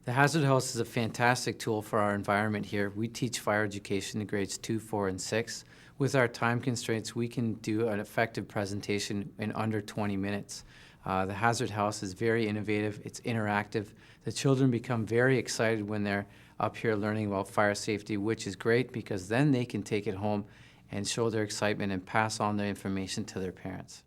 The Hazard House is a fantastic tool for our environment here. We teach fire education to grades 2, 4, and 6. With our time constraints, we can do an effective presentation in under 20 minutes. The Hazard House is very innovative, it's interactive. The children become very excited when they're up here learning about fire safety, which is great because then they can take it home and show their excitement and pass on their information to their parents.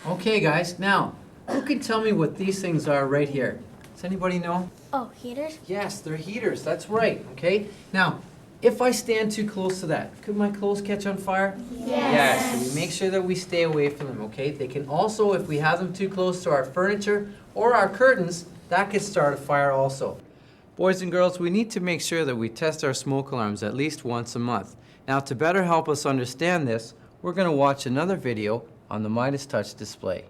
Okay guys, now, who can tell me what these things are right here? Does anybody know? Oh, heaters? Yes, they're heaters, that's right, okay? Now, if I stand too close to that, could my clothes catch on fire? Yes. So we make sure that we stay away from them, okay? They can also, if we have them too close to our furniture or our curtains, that could start a fire also. Boys and girls, we need to make sure that we test our smoke alarms at least once a month. Now, to better help us understand this, we're going to watch another video on the Midas Touch display.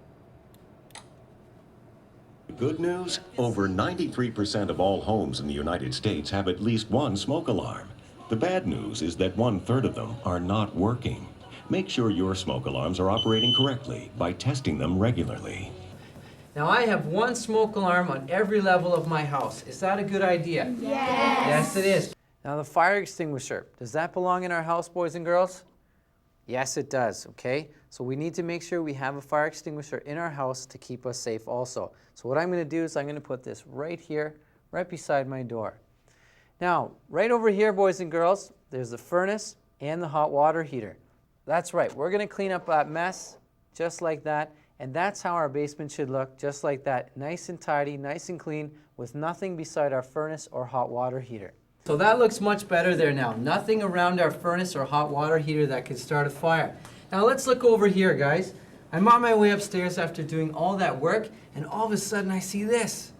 Good news, over 93% of all homes in the United States have at least one smoke alarm. The bad news is that 1/3 of them are not working. Make sure your smoke alarms are operating correctly by testing them regularly. Now, I have one smoke alarm on every level of my house. Is that a good idea? Yes. Yes, it is. Now, the fire extinguisher, does that belong in our house, boys and girls? Yes, it does, okay? So we need to make sure we have a fire extinguisher in our house to keep us safe also. So what I'm going to do is I'm going to put this right here, right beside my door. Now, right over here, boys and girls, there's the furnace and the hot water heater. That's right, we're going to clean up that mess just like that, and that's how our basement should look, just like that, nice and tidy, nice and clean, with nothing beside our furnace or hot water heater. So that looks much better there now. Nothing around our furnace or hot water heater that could start a fire. Now let's look over here, guys. I'm on my way upstairs after doing all that work, and all of a sudden I see this.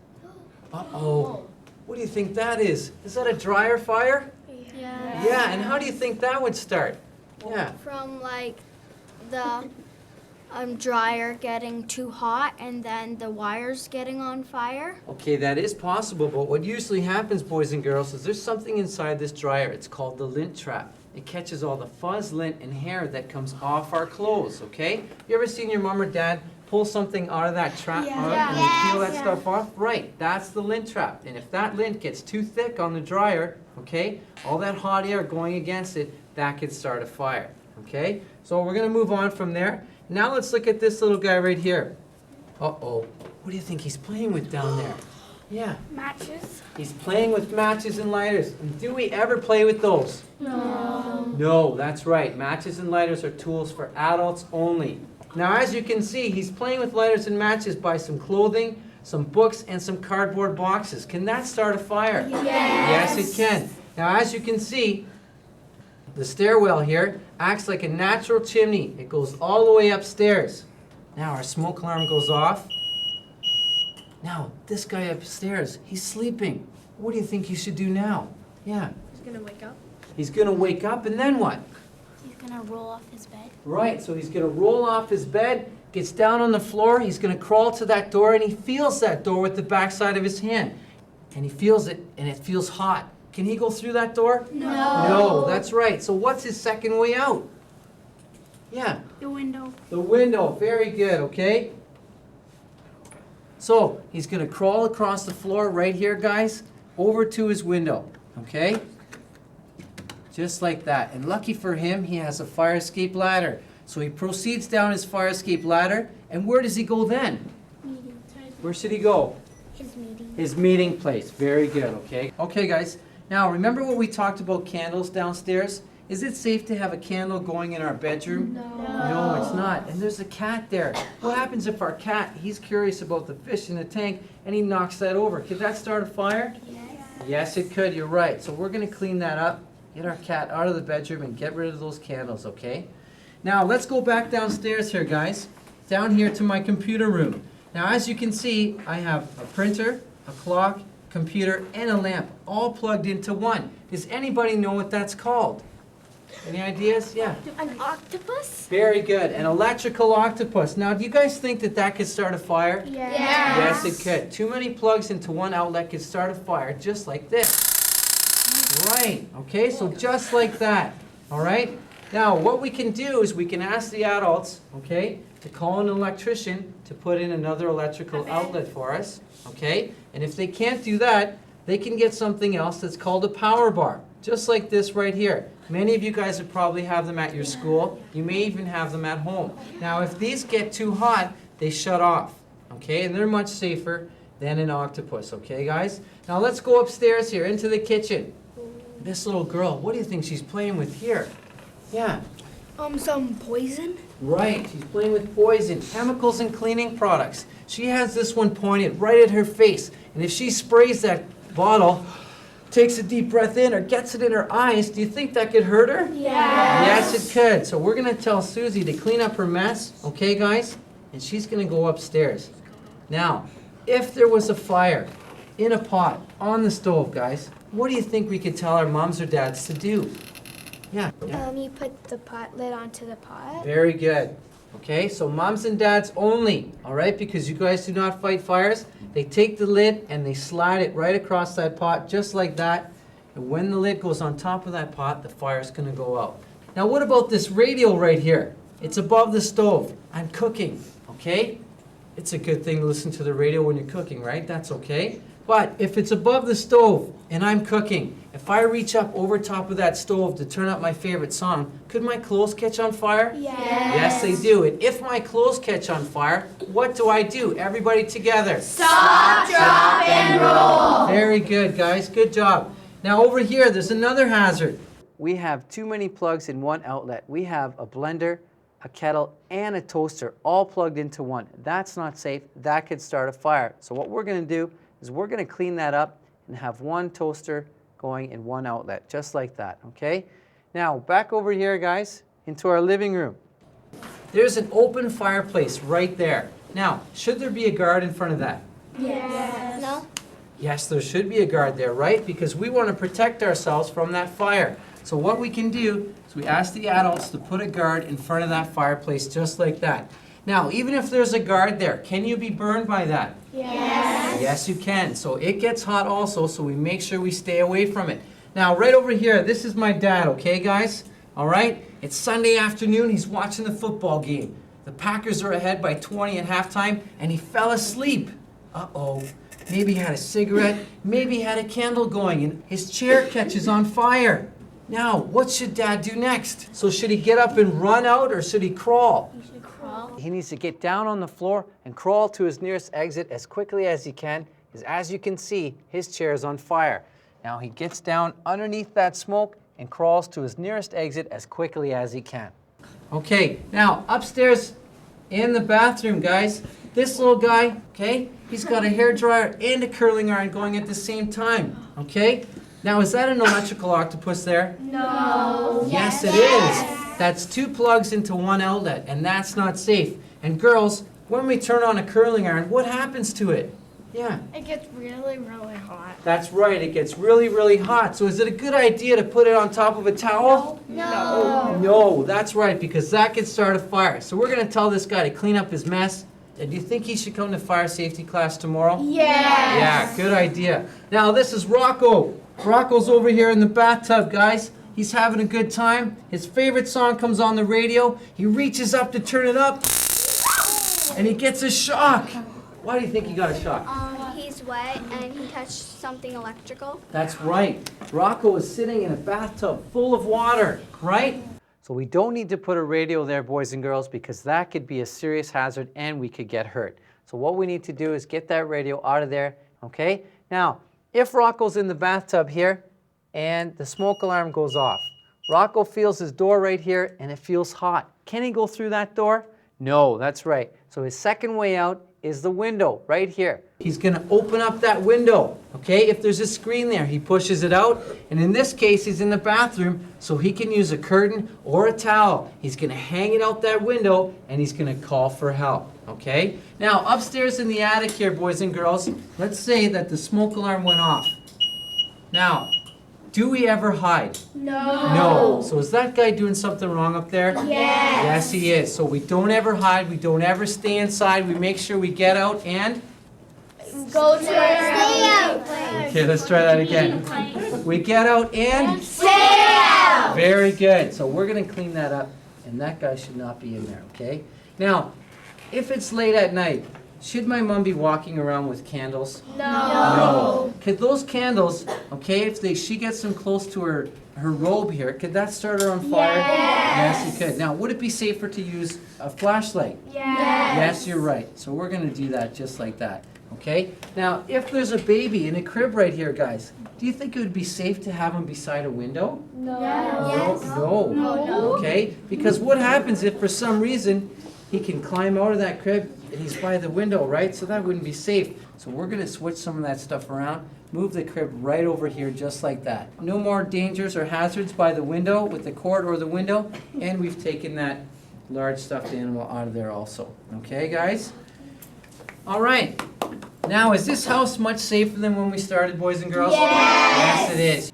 Uh-oh. What do you think that is? Is that a dryer fire? Yeah. Yeah, and how do you think that would start? Yeah. From like the dryer getting too hot and then the wires getting on fire. Okay, that is possible, but what usually happens, boys and girls, is there's something inside this dryer. It's called the lint trap. It catches all the fuzz, lint, and hair that comes off our clothes, okay? You ever seen your mom or dad pull something out of that trap and they peel that stuff off? Right, that's the lint trap. And if that lint gets too thick on the dryer, okay, all that hot air going against it, that could start a fire, okay? So we're gonna move on from there. Now let's look at this little guy right here. Uh-oh, what do you think he's playing with down there? Yeah. Matches? He's playing with matches and lighters. And do we ever play with those? No. No, that's right. Matches and lighters are tools for adults only. Now, as you can see, he's playing with lighters and matches by some clothing, some books, and some cardboard boxes. Can that start a fire? Yes. Yes, it can. Now, as you can see, the stairwell here acts like a natural chimney. It goes all the way upstairs. Now, our smoke alarm goes off. Now, this guy upstairs, he's sleeping. What do you think he should do now? Yeah. He's gonna wake up. He's gonna wake up, and then what? He's gonna roll off his bed. Right, so he's gonna roll off his bed, gets down on the floor, he's gonna crawl to that door, and he feels that door with the backside of his hand. And he feels it, and it feels hot. Can he go through that door? No. No, that's right. So what's his second way out? Yeah. The window. The window, very good, okay? So he's gonna crawl across the floor right here, guys, over to his window, okay? Just like that. And lucky for him, he has a fire escape ladder. So he proceeds down his fire escape ladder, and where does he go then? Meeting. Where should he go? His meeting. His meeting place. Very good, okay? Okay, guys. Now, remember what we talked about candles downstairs? Is it safe to have a candle going in our bedroom? No, it's not. And there's a cat there. What happens if our cat, he's curious about the fish in the tank, and he knocks that over? Could that start a fire? Yes. Yes, it could. You're right. So we're going to clean that up, get our cat out of the bedroom, and get rid of those candles, okay? Now, let's go back downstairs here, guys. Down here to my computer room. Now, as you can see, I have a printer, a clock, computer, and a lamp, all plugged into one. Does anybody know what that's called? Any ideas? Yeah. An octopus? Very good. An electrical octopus. Now, do you guys think that that could start a fire? Yes. Yes, it could. Too many plugs into one outlet could start a fire, just like this. Right. Okay, so just like that. All right? Now, what we can do is we can ask the adults, okay, to call an electrician to put in another electrical outlet for us, okay? And if they can't do that, they can get something else that's called a power bar, just like this right here. Many of you guys would probably have them at your school. You may even have them at home. Now, if these get too hot, they shut off, okay? And they're much safer than an octopus, okay, guys? Now, let's go upstairs here into the kitchen. This little girl, what do you think she's playing with here? Yeah. Some poison? Right, she's playing with poison, chemicals and cleaning products. She has this one pointed right at her face. And if she sprays that bottle, takes a deep breath in or gets it in her eyes, do you think that could hurt her? Yes. Yes, it could. So we're going to tell Susie to clean up her mess, okay, guys? And she's going to go upstairs. Now, if there was a fire in a pot on the stove, guys, what do you think we could tell our moms or dads to do? Yeah. You put the pot lid onto the pot. Very good. Okay, so moms and dads only, all right, because you guys do not fight fires. They take the lid and they slide it right across that pot, just like that. And when the lid goes on top of that pot, the fire's gonna go out. Now, what about this radio right here? It's above the stove. I'm cooking, okay? It's a good thing to listen to the radio when you're cooking, right? That's okay. But if it's above the stove and I'm cooking, if I reach up over top of that stove to turn up my favorite song, could my clothes catch on fire? Yes, they do. And if my clothes catch on fire, what do I do? Everybody together. Stop, drop, and roll. Very good, guys. Good job. Now over here, there's another hazard. We have too many plugs in one outlet. We have a blender, a kettle, and a toaster all plugged into one. That's not safe. That could start a fire. So what we're going to do is we're going to clean that up and have one toaster going in one outlet, just like that, okay? Now, back over here, guys, into our living room. There's an open fireplace right there. Now, should there be a guard in front of that? Yes. No? Yes, there should be a guard there, right? Because we want to protect ourselves from that fire. So what we can do is we ask the adults to put a guard in front of that fireplace, just like that. Now, even if there's a guard there, can you be burned by that? Yes. Yes, you can. So it gets hot also, so we make sure we stay away from it. Now, right over here, this is my dad, okay, guys? All right? It's Sunday afternoon. He's watching the football game. The Packers are ahead by 20 at halftime, and he fell asleep. Uh-oh. Maybe he had a cigarette. Maybe he had a candle going, and his chair catches on fire. Now, what should Dad do next? So should he get up and run out, or should he crawl? He needs to get down on the floor and crawl to his nearest exit as quickly as he can, because as you can see, his chair is on fire. Now he gets down underneath that smoke and crawls to his nearest exit as quickly as he can. Okay, now upstairs in the bathroom, guys, this little guy, okay, he's got a hairdryer and a curling iron going at the same time, okay? Now, is that an electrical octopus there? No. Yes, it is. That's two plugs into one outlet, and that's not safe. And girls, when we turn on a curling iron, what happens to it? Yeah. It gets really, really hot. That's right, it gets really, really hot. So is it a good idea to put it on top of a towel? No. No, that's right, because that could start a fire. So we're going to tell this guy to clean up his mess. And do you think he should come to fire safety class tomorrow? Yes. Yeah, good idea. Now, this is Rocco. Rocco's over here in the bathtub, guys. He's having a good time. His favorite song comes on the radio. He reaches up to turn it up, and he gets a shock. Why do you think he got a shock? He's wet and he touched something electrical. That's right. Rocco is sitting in a bathtub full of water, right? So we don't need to put a radio there, boys and girls, because that could be a serious hazard and we could get hurt. So what we need to do is get that radio out of there, okay? Now, if Rocco's in the bathtub here and the smoke alarm goes off, Rocco feels his door right here and it feels hot. Can he go through that door? No, that's right. So his second way out is the window right here. He's going to open up that window, okay? If there's a screen there, he pushes it out. And in this case, he's in the bathroom, so he can use a curtain or a towel. He's going to hang it out that window, and he's going to call for help, okay? Now, upstairs in the attic here, boys and girls, let's say that the smoke alarm went off. Now, do we ever hide? No. No. So is that guy doing something wrong up there? Yes. Yes, he is. So we don't ever hide. We don't ever stay inside. We make sure we get out and... Go to stay out. Okay, let's try that again. We get out and... Stay out. Very good. So we're going to clean that up, and that guy should not be in there, okay? Now, if it's late at night, should my mom be walking around with candles? No. Could those candles, okay, if she gets them close to her robe here, could that start her on fire? Yes, you could. Now, would it be safer to use a flashlight? Yes, you're right. So we're going to do that just like that, okay? Now, if there's a baby in a crib right here, guys, do you think it would be safe to have him beside a window? No. Okay? Because what happens if for some reason he can climb out of that crib and he's by the window, right? So that wouldn't be safe. So we're going to switch some of that stuff around, move the crib right over here just like that. No more dangers or hazards by the window with the cord or the window, and we've taken that large stuffed animal out of there also. Okay, guys? All right. Now, is this house much safer than when we started, boys and girls? Yes, it is.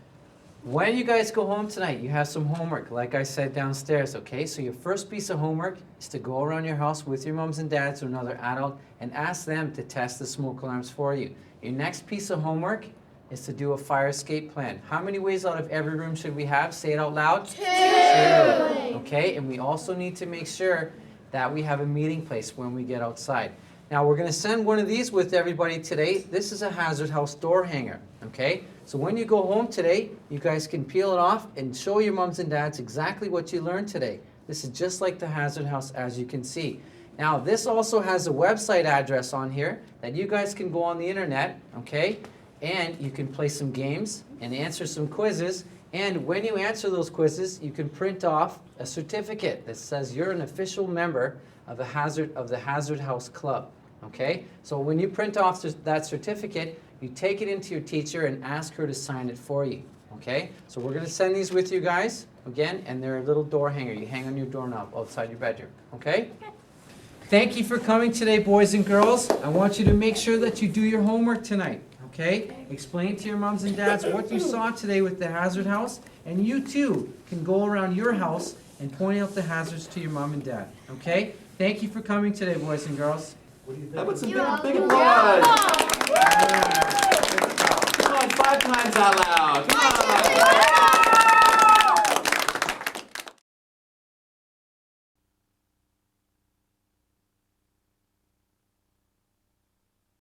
When you guys go home tonight, you have some homework, like I said downstairs, okay? So your first piece of homework is to go around your house with your moms and dads or another adult and ask them to test the smoke alarms for you. Your next piece of homework is to do a fire escape plan. How many ways out of every room should we have? Say it out loud. 2. Okay, and we also need to make sure that we have a meeting place when we get outside. Now we're going to send one of these with everybody today. This is a hazard house door hanger, okay? So when you go home today, you guys can peel it off and show your moms and dads exactly what you learned today. This is just like the hazard house, as you can see. Now this also has a website address on here that you guys can go on the internet, okay? And you can play some games and answer some quizzes. And when you answer those quizzes, you can print off a certificate that says you're an official member of the Hazard House Club. Okay, so when you print off that certificate, you take it into your teacher and ask her to sign it for you. Okay, so we're going to send these with you guys again, and they're a little door hanger. You hang on your doorknob outside your bedroom. Okay? Thank you for coming today, boys and girls. I want you to make sure that you do your homework tonight. Okay? Explain to your moms and dads what you saw today with the hazard house, and you too can go around your house and point out the hazards to your mom and dad. Okay? Thank you for coming today, boys and girls. What do you think? How about some big applause? Come on, 5 times out loud. Come on.